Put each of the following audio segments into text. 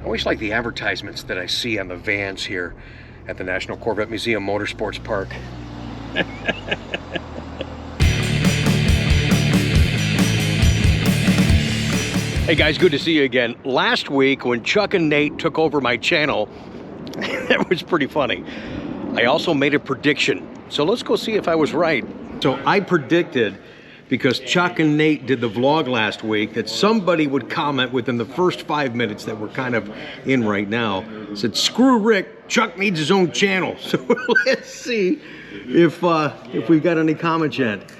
always like the advertisements that I see on the vans here at the National Corvette Museum Motorsports Park. Hey guys, good to see you again. Last week when Chuck and Nate took over my channel, that was pretty funny. I also made a prediction. So let's go see if I was right. So I predicted, because Chuck and Nate did the vlog last week, that somebody would comment within the first 5 minutes that we're kind of in right now, said, screw Rick, Chuck needs his own channel. So let's see if we've got any comments yet.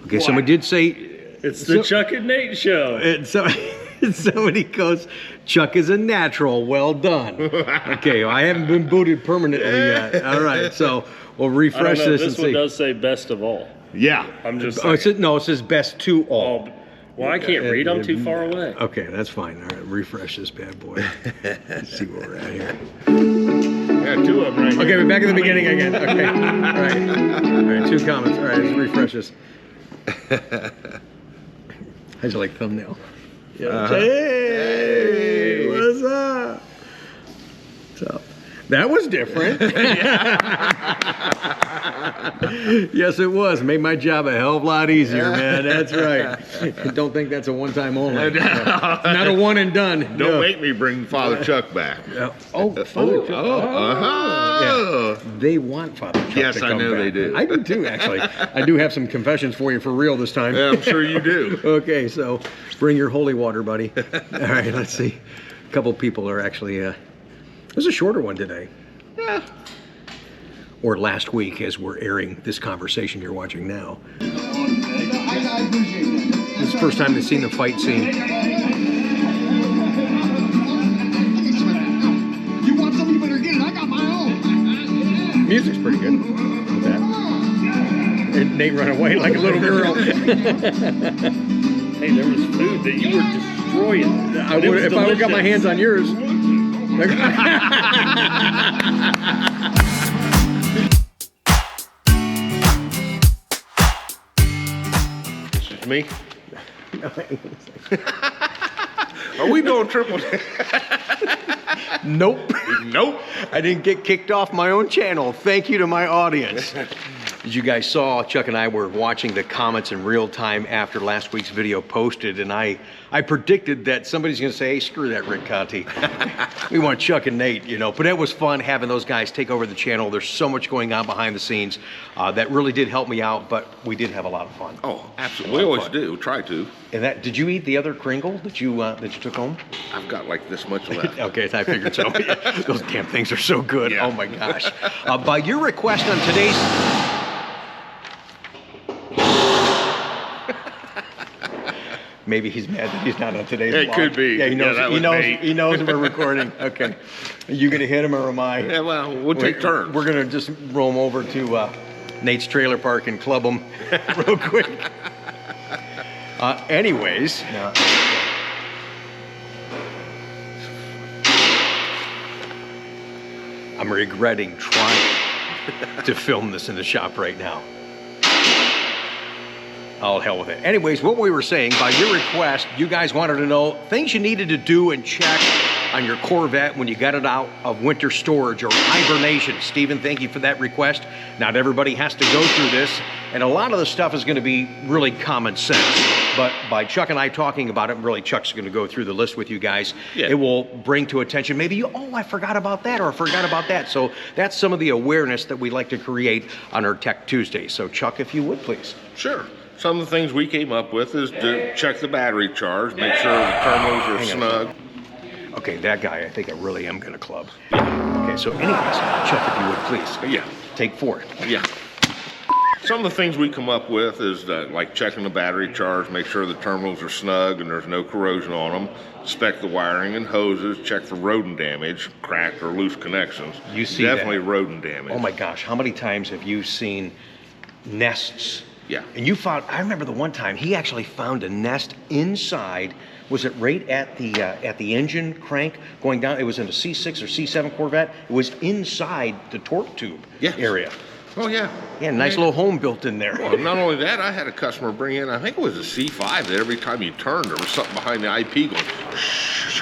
Okay, somebody did say, it's the Chuck and Nate show. And somebody goes, Chuck is a natural, well done. Okay, I haven't been booted permanently yet. All right, so we'll refresh this and see. This one does say best of all. Yeah. I'm just saying. It says best to all. Well, I can't read, I'm too far away. Okay, that's fine. All right, refresh this bad boy. Let's see where we're at here. Yeah, two of them right here. Okay, we're back at the beginning again. Okay, all right. All right, 2 comments. All right, let's refresh this. How's your like thumbnail? Yeah. Hey, what's up? What's up? That was different. Yes, it was. Made my job a hell of a lot easier, man. That's right. Don't think that's a one-time only. Not a one and done. Don't make me bring Father Chuck back. Father Chuck. Yeah. They want Father Chuck to come back. I know they do. I do too, actually. I do have some confessions for you for real this time. Yeah, I'm sure you do. Okay, so bring your holy water, buddy. All right, let's see. A couple people are actually... It was a shorter one today. Yeah. Or last week, as we're airing this conversation you're watching now. This is the first time they've seen the fight scene. You want something, you better get it. I got my own. Music's pretty good with that. And Nate run away like a little girl. Hey, there was food that you were destroying. If I would have got my hands on yours. This is me. Are we doing triple? Nope. Nope. I didn't get kicked off my own channel. Thank you to my audience. As you guys saw, Chuck and I were watching the comments in real time after last week's video posted, and I predicted that somebody's gonna say, hey, screw that Rick Conti. We want Chuck and Nate, you know. But it was fun having those guys take over the channel. There's so much going on behind the scenes that really did help me out, but we did have a lot of fun. Oh, absolutely. We always do. Try to. And that, did you eat the other Kringle that you took home? I've got like this much left. Okay, I figured so. Those damn things are so good. Yeah. Oh my gosh. By your request on today's... Maybe he's mad that he's not on today's vlog. It could be. Yeah, he knows. Yeah, he knows we're recording. Okay. Are you gonna hit him or am I? Yeah, well, we'll take turns. We're gonna just roam over to Nate's trailer park and club him real quick. Anyways. I'm regretting trying to film this in the shop right now. Oh, hell with it. Anyways, what we were saying, by your request, you guys wanted to know things you needed to do and check on your Corvette when you got it out of winter storage or hibernation. Stephen, thank you for that request. Not everybody has to go through this, and a lot of the stuff is going to be really common sense. But by Chuck and I talking about it, really Chuck's going to go through the list with you guys. Yeah. It will bring to attention maybe you, oh, I forgot about that, or I forgot about that. So that's some of the awareness that we like to create on our Tech Tuesday. So Chuck, if you would, please. Sure. Some of the things we came up with is to check the battery charge, make sure the terminals are snug. Okay, that guy, I think I really am going to club. Okay, so anyways, Chuck, if you would, please. Yeah. Take 4. Yeah. Some of the things we come up with is like checking the battery charge, make sure the terminals are snug and there's no corrosion on them, inspect the wiring and hoses, check for rodent damage, cracked or loose connections. You see definitely rodent damage. Oh my gosh, how many times have you seen nests? Yeah. And you found, I remember the one time he actually found a nest inside, was it right at the engine crank going down? It was in a C6 or C7 Corvette. It was inside the torque tube area. Oh, yeah. Yeah, nice little home built in there. Well, not only that, I had a customer bring in, I think it was a C5, that every time you turned, there was something behind the IP going, shh.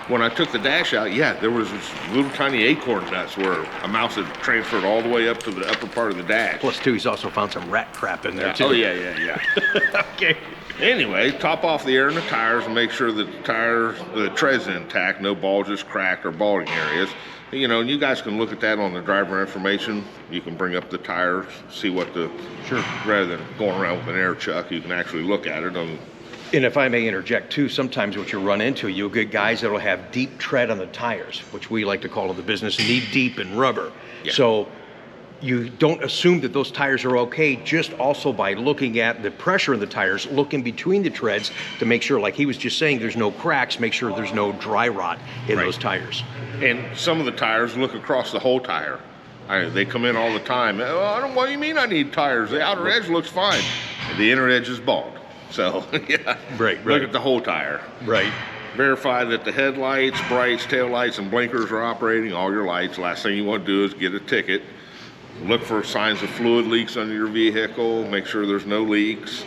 When I took the dash out, yeah, there was this little tiny acorn nuts where a mouse had transferred all the way up to the upper part of the dash. Plus, too, he's also found some rat crap in there, Yeah. too. Oh, yeah. Okay. Anyway, top off the air in the tires and make sure that the tread's intact, no bulges, cracked, or balding areas. You know, and you guys can look at that on the driver information. You can bring up the tires, see what Sure. rather than going around with an air chuck, you can actually look at it on. And if I may interject too, sometimes what you run into, you'll get guys that'll have deep tread on the tires, which we like to call in the business knee deep in rubber. Yeah. So you don't assume that those tires are okay, just also by looking at the pressure in the tires, look in between the treads to make sure, like he was just saying, there's no cracks, make sure there's no dry rot in Right. those tires. And some of the tires look across the whole tire. They come in all the time. Oh, what do you mean I need tires? The outer edge looks fine. And the inner edge is bald. So, yeah. Right. Look at the whole tire. Right. Verify that the headlights, brights, taillights, and blinkers are operating, all your lights. Last thing you want to do is get a ticket. Look for signs of fluid leaks under your vehicle. Make sure there's no leaks.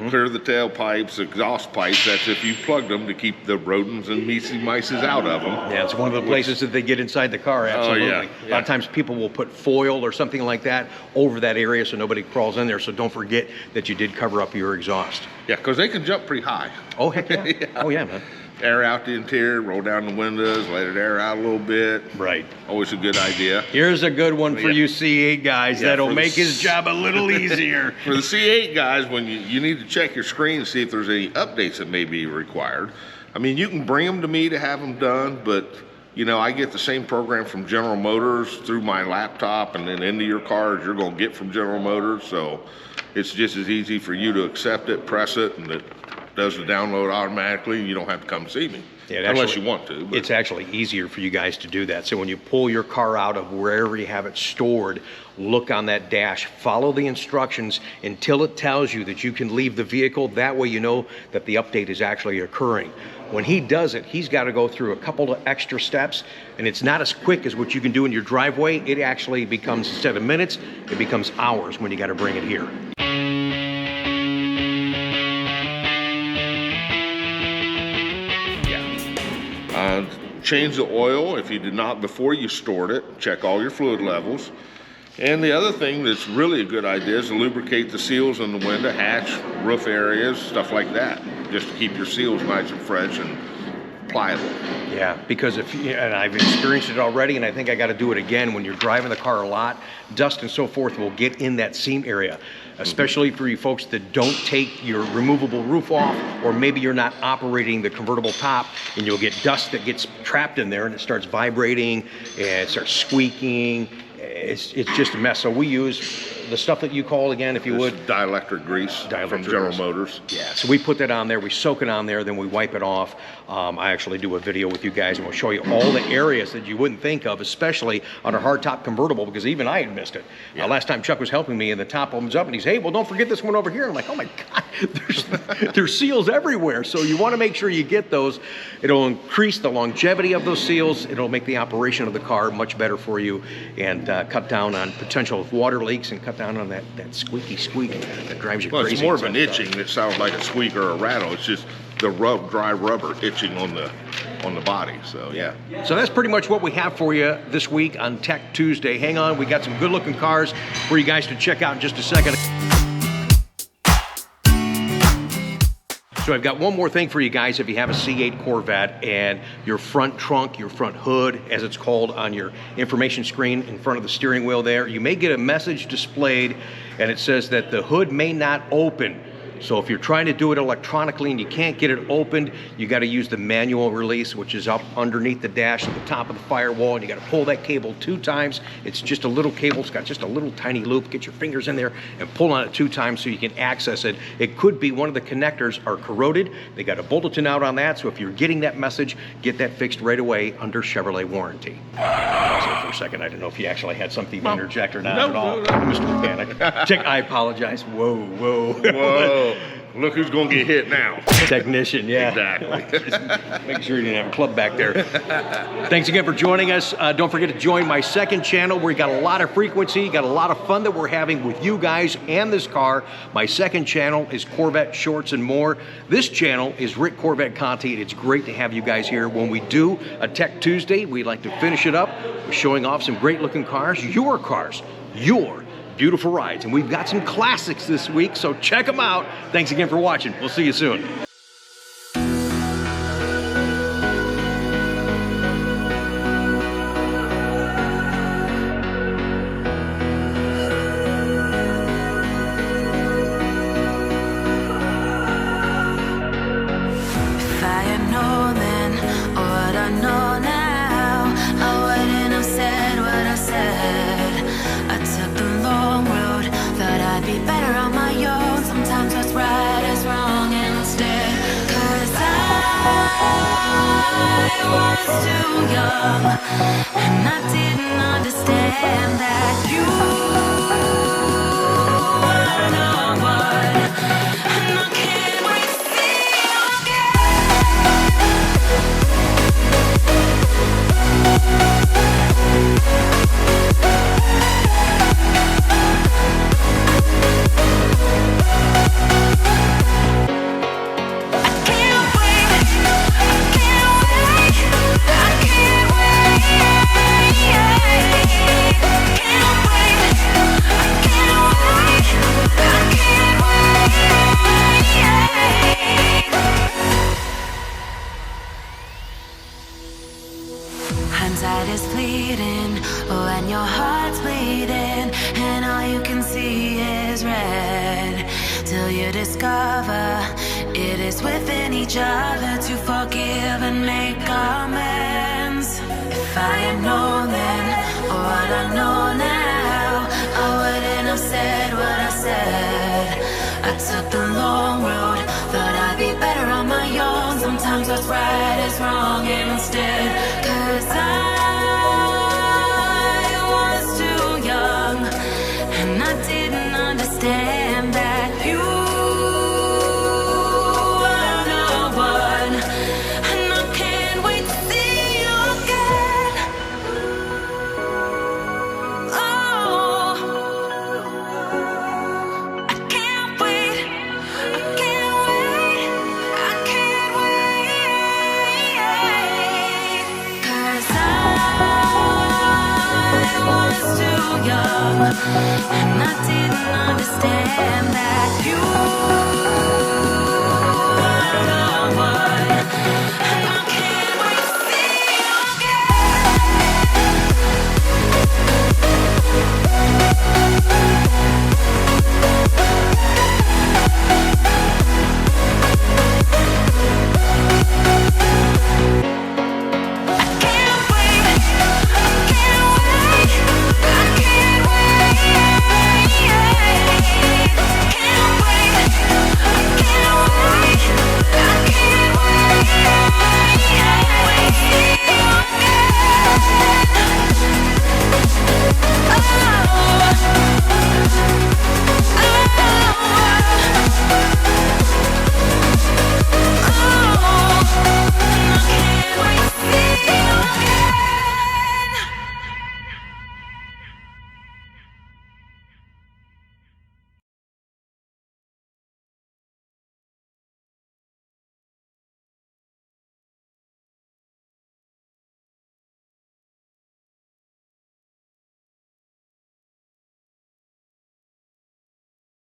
Clear the tailpipes, exhaust pipes. That's if you plugged them to keep the rodents and mices out of them. Yeah, it's one of the places that they get inside the car, absolutely. yeah, A lot yeah. of times people will put foil or something like that over that area so nobody crawls in there, so don't forget that you did cover up your exhaust. Yeah, because they can jump pretty high. Oh, heck yeah. Yeah. Oh, yeah, man. Air out the interior, roll down the windows, let it air out a little bit. Right. Always a good idea. Here's a good one for Yeah. you C8 guys Yeah, that'll for the make his job a little easier. For the C8 guys, when you need to check your screen and see if there's any updates that may be required. I mean, you can bring them to me to have them done, but you know, I get the same program from General Motors through my laptop and then into your car as you're going to get from General Motors. So it's just as easy for you to accept it, press it, and it does the download automatically. You don't have to come see me. Yeah, it unless actually- you want to. But It's actually easier for you guys to do that. So when you pull your car out of wherever you have it stored, look on that dash, follow the instructions until it tells you that you can leave the vehicle. That way you know that the update is actually occurring. When he does it, he's got to go through a couple of extra steps, and it's not as quick as what you can do in your driveway. It actually becomes, instead of minutes, it becomes hours when you got to bring it here. change the oil if you did not before you stored it. Check all your fluid levels. And the other thing that's really a good idea is to lubricate the seals in the window, hatch, roof areas, stuff like that, just to keep your seals nice and fresh and pliable. Yeah, because if you, and I've experienced it already, and I think I got to do it again, when you're driving the car a lot, dust and so forth will get in that seam area, especially for you folks that don't take your removable roof off, or maybe you're not operating the convertible top, and you'll get dust that gets trapped in there and it starts vibrating and it starts squeaking. It's just a mess. So we use the stuff that you call again, if you would. Dielectric grease from General Motors. Yeah, so we put that on there, we soak it on there, then we wipe it off. I actually do a video with you guys and we'll show you all the areas that you wouldn't think of, especially on a hardtop convertible, because even I had missed it. Yeah. Last time Chuck was helping me and the top opens up and he's, hey, well, don't forget this one over here. I'm like, oh my God, there's seals everywhere. So you want to make sure you get those. It'll increase the longevity of those seals. It'll make the operation of the car much better for you, and cut down on potential water leaks and cut down on that squeaky squeak that drives you Well, crazy. it's more of an inside the itching that sounds like a squeak or a rattle. It's just the dry rubber itching on the body. So yeah. So that's pretty much what we have for you this week on Tech Tuesday. Hang on, we got some good looking cars for you guys to check out in just a second. So I've got one more thing for you guys. If you have a C8 Corvette and your front trunk, your front hood, as it's called on your information screen in front of the steering wheel there, you may get a message displayed and it says that the hood may not open. So if you're trying to do it electronically and you can't get it opened, you got to use the manual release, which is up underneath the dash at the top of the firewall, and you got to pull that cable 2 times. It's just a little cable. It's got just a little tiny loop. Get your fingers in there and pull on it 2 times so you can access it. It could be one of the connectors are corroded. They got a bulletin out on that, so if you're getting that message, get that fixed right away under Chevrolet warranty. Also, for a second, I didn't know if you actually had something to interject or not at all, Mr. Mechanic. Check, I apologize. Whoa. Whoa. go, look who's going to get hit now. Technician, yeah. Exactly. Make sure you didn't have a club back there. Thanks again for joining us. Don't forget to join my second channel where we got a lot of frequency, got a lot of fun that we're having with you guys and this car. My second channel is Corvette Shorts and More. This channel is Rick Corvette Conti, and it's great to have you guys here. When we do a Tech Tuesday, we like to finish it up with showing off some great looking cars, your beautiful rides. And we've got some classics this week, so check them out. Thanks again for watching. We'll see you soon. If I had known then what I know now, I wouldn't have said what I said. I took the long road, thought I'd be better on my own. Sometimes what's right is wrong instead. 'Cause I was too young, and I didn't understand that you were no one. And I can't wait to see you hindsight is fleeting when your heart's bleeding and all you can see is red, till you discover it is within each other to forgive and make amends. If I had known then what I know now, I wouldn't have said what I said. I took the long road, thought I'd be better on my own. Sometimes what's right is wrong instead. 'Cause I was too young, and I didn't understand that you were no one. And I can't wait to see you again. Oh, I can't wait, I can't wait, I can't wait. 'Cause I was too young, and I didn't understand that you